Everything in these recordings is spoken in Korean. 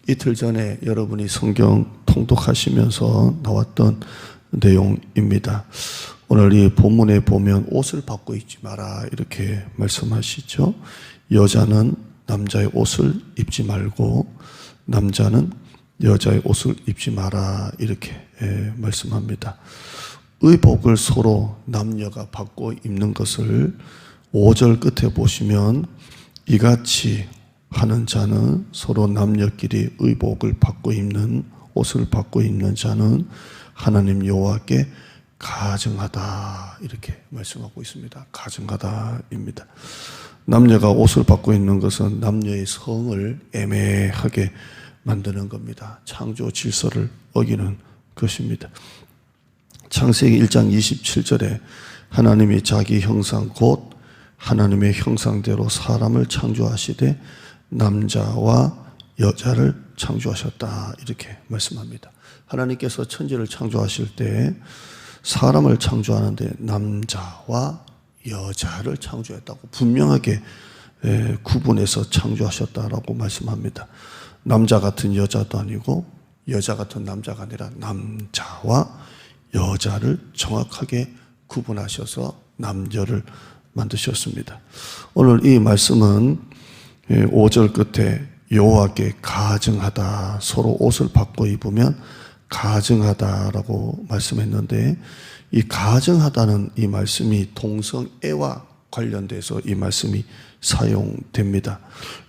이틀 전에 여러분이 성경 통독하시면서 나왔던 내용입니다. 오늘 이 본문에 보면 옷을 받고 있지 마라 이렇게 말씀하시죠. 여자는 남자의 옷을 입지 말고 남자는 여자의 옷을 입지 마라 이렇게 말씀합니다. 의복을 서로 남녀가 받고 입는 것을 5절 끝에 보시면 이같이 하는 자는 서로 남녀끼리 의복을 받고 입는 옷을 받고 입는 자는 하나님 여호와께 가증하다 이렇게 말씀하고 있습니다. 가증하다입니다. 남녀가 옷을 받고 있는 것은 남녀의 성을 애매하게 만드는 겁니다. 창조 질서를 어기는 것입니다. 창세기 1장 27절에 하나님이 자기 형상 곧 하나님의 형상대로 사람을 창조하시되 남자와 여자를 창조하셨다 이렇게 말씀합니다. 하나님께서 천지를 창조하실 때 사람을 창조하는데 남자와 여자를 창조했다고 분명하게 구분해서 창조하셨다라고 말씀합니다. 남자 같은 여자도 아니고 여자 같은 남자가 아니라 남자와 여자를 정확하게 구분하셔서 남녀를 만드셨습니다. 오늘 이 말씀은 5절 끝에 여호와께 가증하다, 서로 옷을 받고 입으면 가증하다라고 말씀했는데 이 가증하다는 이 말씀이 동성애와 관련돼서 이 말씀이 사용됩니다.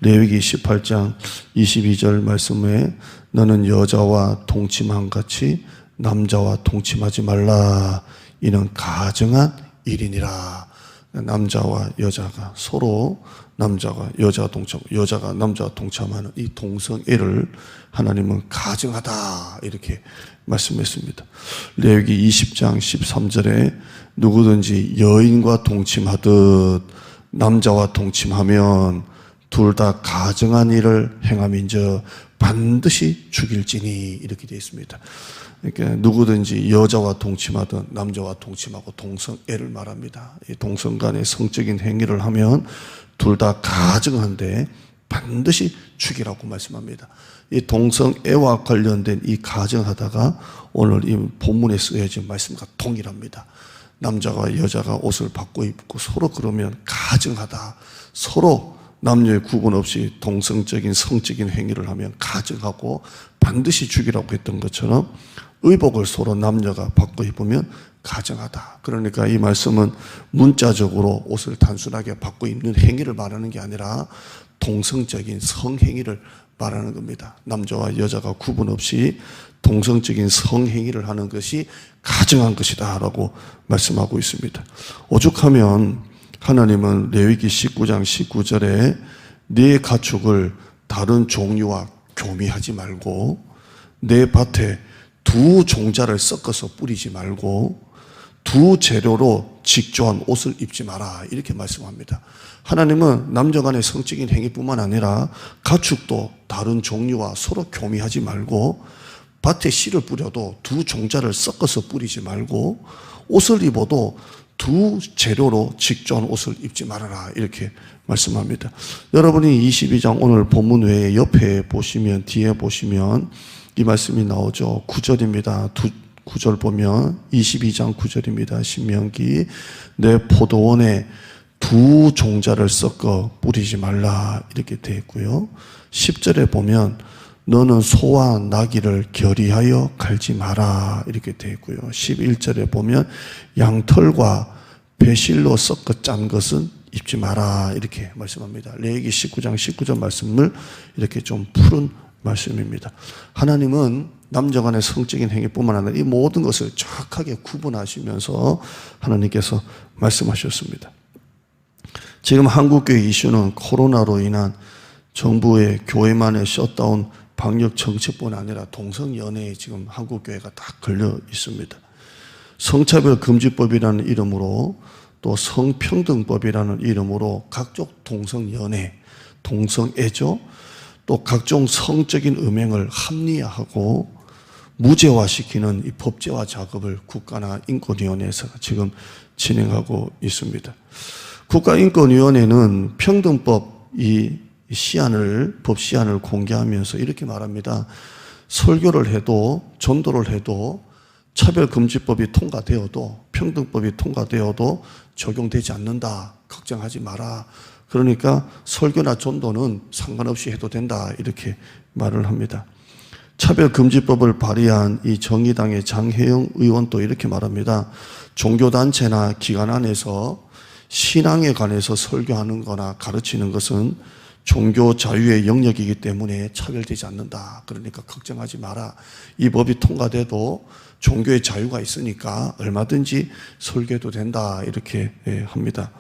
레위기 18장 22절 말씀에 너는 여자와 동침한 같이 남자와 동침하지 말라. 이는 가증한 일이니라. 남자와 여자가 서로 남자가 여자가 동참, 여자가 남자와 동참하는 이 동성애를 하나님은 가증하다 이렇게 말씀했습니다. 레위기 20장 13절에 누구든지 여인과 동침하듯 남자와 동침하면 둘 다 가증한 일을 행함인즉 반드시 죽일지니 이렇게 되어 있습니다. 그러니까 누구든지 여자와 동침하든 남자와 동침하고 동성애를 말합니다. 이 동성 간의 성적인 행위를 하면 둘 다 가증한데 반드시 죽이라고 말씀합니다. 이 동성애와 관련된 이 가증하다가 오늘 이 본문에 쓰여진 말씀과 동일합니다. 남자가 여자가 옷을 받고 입고 서로 그러면 가증하다. 서로 남녀의 구분 없이 동성적인 성적인 행위를 하면 가증하고 반드시 죽이라고 했던 것처럼 의복을 서로 남녀가 받고 입으면 가증하다. 그러니까 이 말씀은 문자적으로 옷을 단순하게 받고 입는 행위를 말하는 게 아니라 동성적인 성행위를 말하는 겁니다. 남자와 여자가 구분 없이 동성적인 성행위를 하는 것이 가증한 것이다 라고 말씀하고 있습니다. 오죽하면 하나님은 레위기 19장 19절에 네 가축을 다른 종류와 교미하지 말고 내 밭에 두 종자를 섞어서 뿌리지 말고 두 재료로 직조한 옷을 입지 마라 이렇게 말씀합니다. 하나님은 남녀 간의 성적인 행위뿐만 아니라 가축도 다른 종류와 서로 교미하지 말고 밭에 씨를 뿌려도 두 종자를 섞어서 뿌리지 말고 옷을 입어도 두 재료로 직조한 옷을 입지 말아라 이렇게 말씀합니다. 여러분이 22장 오늘 본문 외에 옆에 보시면 뒤에 보시면 이 말씀이 나오죠. 9절입니다. 9절 보면 22장 9절입니다. 신명기 내 포도원에 두 종자를 섞어 뿌리지 말라 이렇게 되어 있고요. 10절에 보면 너는 소와 나귀를 결의하여 갈지 마라 이렇게 되어 있고요. 11절에 보면 양털과 배실로 섞어 짠 것은 입지 마라 이렇게 말씀합니다. 레위기 19장 19절 말씀을 이렇게 좀 푸른 말씀입니다. 하나님은 남녀 간의 성적인 행위뿐만 아니라 이 모든 것을 정확하게 구분하시면서 하나님께서 말씀하셨습니다. 지금 한국교회 이슈는 코로나로 인한 정부의 교회만의 셧다운 방역 정책뿐 아니라 동성연애에 지금 한국교회가 다 걸려 있습니다. 성차별 금지법이라는 이름으로 또 성평등법이라는 이름으로 각종 동성연애, 동성애죠. 또 각종 성적인 음행을 합리화하고 무죄화시키는 이 법제화 작업을 국가나 인권위원회에서 지금 진행하고 있습니다. 국가인권위원회는 평등법 이 법 시안을 공개하면서 이렇게 말합니다. 설교를 해도 전도를 해도 차별금지법이 통과되어도 평등법이 통과되어도 적용되지 않는다. 걱정하지 마라. 그러니까 설교나 전도는 상관없이 해도 된다. 이렇게 말을 합니다. 차별금지법을 발의한 이 정의당의 장혜영 의원도 이렇게 말합니다. 종교단체나 기관 안에서 신앙에 관해서 설교하는 거나 가르치는 것은 종교 자유의 영역이기 때문에 차별되지 않는다. 그러니까 걱정하지 마라. 이 법이 통과돼도 종교의 자유가 있으니까 얼마든지 설교해도 된다. 이렇게 합니다.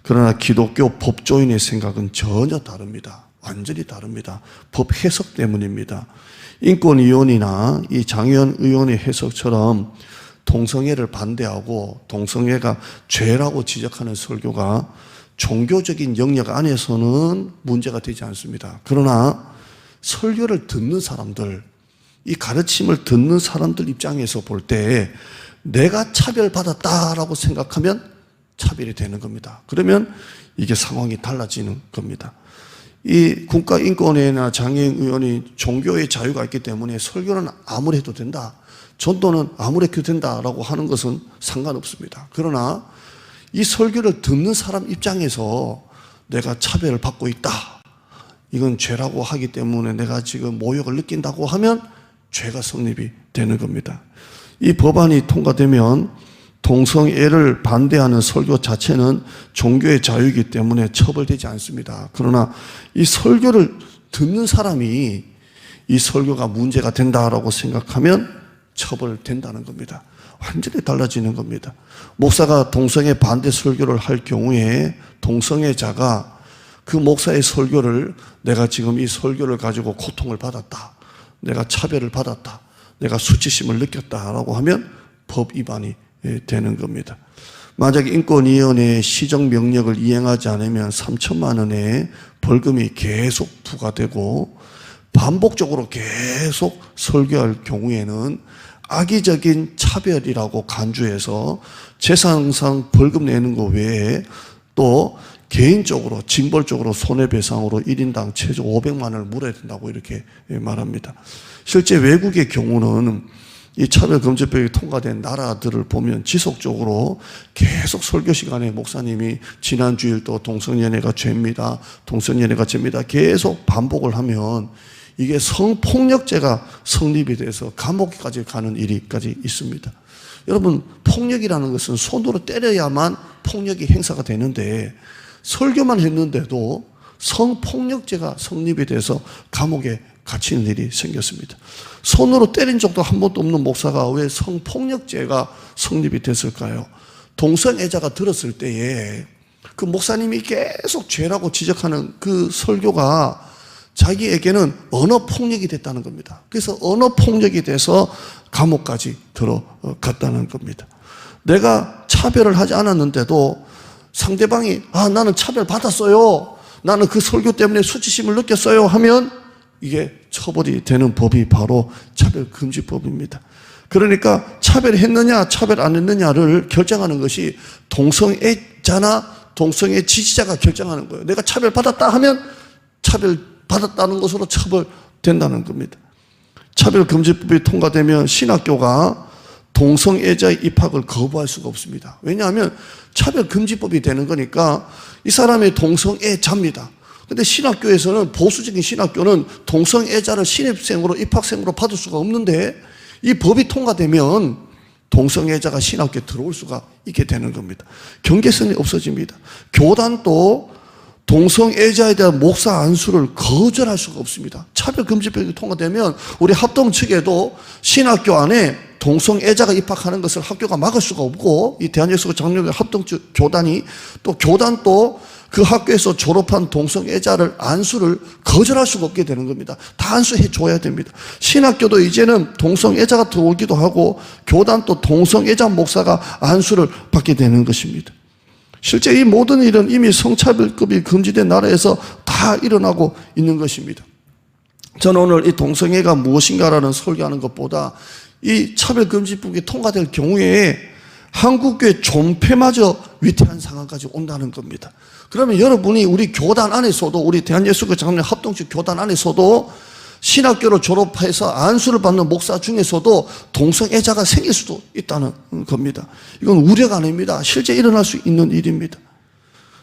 그러나 기독교 법조인의 생각은 전혀 다릅니다. 완전히 다릅니다. 법 해석 때문입니다. 인권위원이나 이 장혜원 의원의 해석처럼 동성애를 반대하고 동성애가 죄라고 지적하는 설교가 종교적인 영역 안에서는 문제가 되지 않습니다. 그러나 설교를 듣는 사람들, 이 가르침을 듣는 사람들 입장에서 볼 때 내가 차별받았다라고 생각하면 차별이 되는 겁니다. 그러면 이게 상황이 달라지는 겁니다. 이 국가인권위나 장애인 의원이 종교의 자유가 있기 때문에 설교는 아무리 해도 된다. 전도는 아무리 해도 된다라고 하는 것은 상관없습니다. 그러나 이 설교를 듣는 사람 입장에서 내가 차별을 받고 있다. 이건 죄라고 하기 때문에 내가 지금 모욕을 느낀다고 하면 죄가 성립이 되는 겁니다. 이 법안이 통과되면 동성애를 반대하는 설교 자체는 종교의 자유이기 때문에 처벌되지 않습니다. 그러나 이 설교를 듣는 사람이 이 설교가 문제가 된다라고 생각하면 처벌된다는 겁니다. 완전히 달라지는 겁니다. 목사가 동성애 반대 설교를 할 경우에 동성애자가 그 목사의 설교를 내가 지금 이 설교를 가지고 고통을 받았다. 내가 차별을 받았다. 내가 수치심을 느꼈다라고 하면 법 위반이 되는 겁니다. 만약에 인권위원회의 시정명령을 이행하지 않으면 3천만 원의 벌금이 계속 부과되고 반복적으로 계속 설교할 경우에는 악의적인 차별이라고 간주해서 재산상 벌금 내는 것 외에 또 개인적으로 징벌적으로 손해배상으로 1인당 최소 500만 원을 물어야 된다고 이렇게 말합니다. 실제 외국의 경우는 이 차별금지법이 통과된 나라들을 보면 지속적으로 계속 설교 시간에 목사님이 지난주일도 동성연애가 죄입니다. 동성연애가 죄입니다. 계속 반복을 하면 이게 성폭력죄가 성립이 돼서 감옥까지 가는 일이까지 있습니다. 여러분, 폭력이라는 것은 손으로 때려야만 폭력이 행사가 되는데 설교만 했는데도 성폭력죄가 성립이 돼서 감옥에 갇히는 일이 생겼습니다. 손으로 때린 적도 한 번도 없는 목사가 왜 성폭력죄가 성립이 됐을까요? 동성애자가 들었을 때에 그 목사님이 계속 죄라고 지적하는 그 설교가 자기에게는 언어폭력이 됐다는 겁니다. 그래서 언어폭력이 돼서 감옥까지 들어갔다는 겁니다. 내가 차별을 하지 않았는데도 상대방이 나는 차별받았어요. 나는 그 설교 때문에 수치심을 느꼈어요 하면 이게 처벌이 되는 법이 바로 차별금지법입니다. 그러니까 차별했느냐 차별 안 했느냐를 결정하는 것이 동성애자나 동성애 지지자가 결정하는 거예요. 내가 차별받았다 하면 차별받았다는 것으로 처벌된다는 겁니다. 차별금지법이 통과되면 신학교가 동성애자의 입학을 거부할 수가 없습니다. 왜냐하면 차별금지법이 되는 거니까 이 사람이 동성애자입니다. 근데 신학교에서는 보수적인 신학교는 동성애자를 신입생으로 입학생으로 받을 수가 없는데 이 법이 통과되면 동성애자가 신학교에 들어올 수가 있게 되는 겁니다. 경계선이 없어집니다. 교단도 동성애자에 대한 목사 안수를 거절할 수가 없습니다. 차별금지법이 통과되면 우리 합동 측에도 신학교 안에 동성애자가 입학하는 것을 학교가 막을 수가 없고 이 대한예수교 장로교 합동 측 교단이 또 교단도 그 학교에서 졸업한 동성애자를 안수를 거절할 수가 없게 되는 겁니다. 다 안수해 줘야 됩니다. 신학교도 이제는 동성애자가 들어오기도 하고 교단도 동성애자 목사가 안수를 받게 되는 것입니다. 실제 이 모든 일은 이미 성차별급이 금지된 나라에서 다 일어나고 있는 것입니다. 저는 오늘 이 동성애가 무엇인가라는 설교하는 것보다 이 차별금지법이 통과될 경우에 한국교회 존폐마저 위태한 상황까지 온다는 겁니다. 그러면 여러분이 우리 교단 안에서도, 우리 대한예수교 장로님 합동식 교단 안에서도 신학교를 졸업해서 안수를 받는 목사 중에서도 동성애자가 생길 수도 있다는 겁니다. 이건 우려가 아닙니다. 실제 일어날 수 있는 일입니다.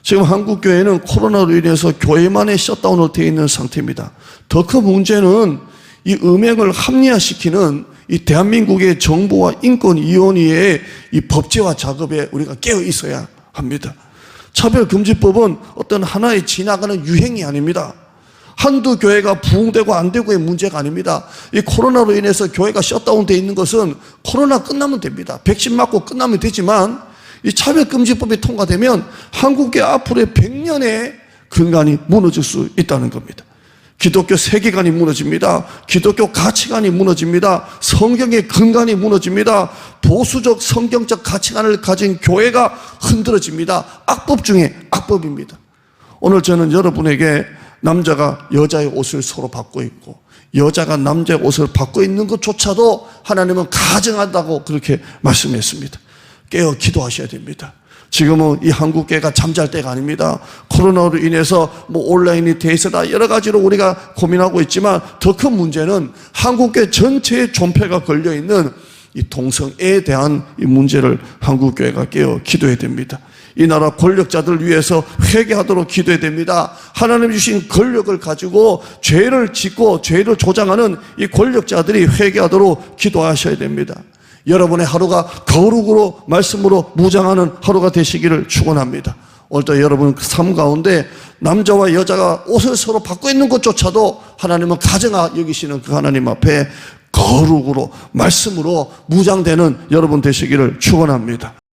지금 한국교회는 코로나로 인해서 교회만의 셧다운으로 되어 있는 상태입니다. 더 큰 문제는 이 음행을 합리화시키는 이 대한민국의 정부와 인권위원회의 이 법제화 작업에 우리가 깨어 있어야 합니다. 차별금지법은 어떤 하나의 지나가는 유행이 아닙니다. 한두 교회가 부흥되고 안 되고의 문제가 아닙니다. 이 코로나로 인해서 교회가 셧다운되어 있는 것은 코로나 끝나면 됩니다. 백신 맞고 끝나면 되지만 이 차별금지법이 통과되면 한국의 앞으로의 100년의 근간이 무너질 수 있다는 겁니다. 기독교 세계관이 무너집니다. 기독교 가치관이 무너집니다. 성경의 근간이 무너집니다. 보수적 성경적 가치관을 가진 교회가 흔들어집니다. 악법 중에 악법입니다. 오늘 저는 여러분에게 남자가 여자의 옷을 서로 받고 있고 여자가 남자의 옷을 받고 있는 것조차도 하나님은 가증하다고 그렇게 말씀했습니다. 깨어 기도하셔야 됩니다. 지금은 이 한국교회가 잠잘 때가 아닙니다. 코로나로 인해서 온라인이 돼 있어다 여러 가지로 우리가 고민하고 있지만 더 큰 문제는 한국교회 전체의 존폐가 걸려있는 이 동성애에 대한 이 문제를 한국교회가 깨어 기도해야 됩니다. 이 나라 권력자들을 위해서 회개하도록 기도해야 됩니다. 하나님 주신 권력을 가지고 죄를 짓고 죄를 조장하는 이 권력자들이 회개하도록 기도하셔야 됩니다. 여러분의 하루가 거룩으로 말씀으로 무장하는 하루가 되시기를 축원합니다. 오늘도 여러분 삶 가운데 남자와 여자가 옷을 서로 받고 있는 것조차도 하나님은 가증하 여기시는 그 하나님 앞에 거룩으로 말씀으로 무장되는 여러분 되시기를 축원합니다.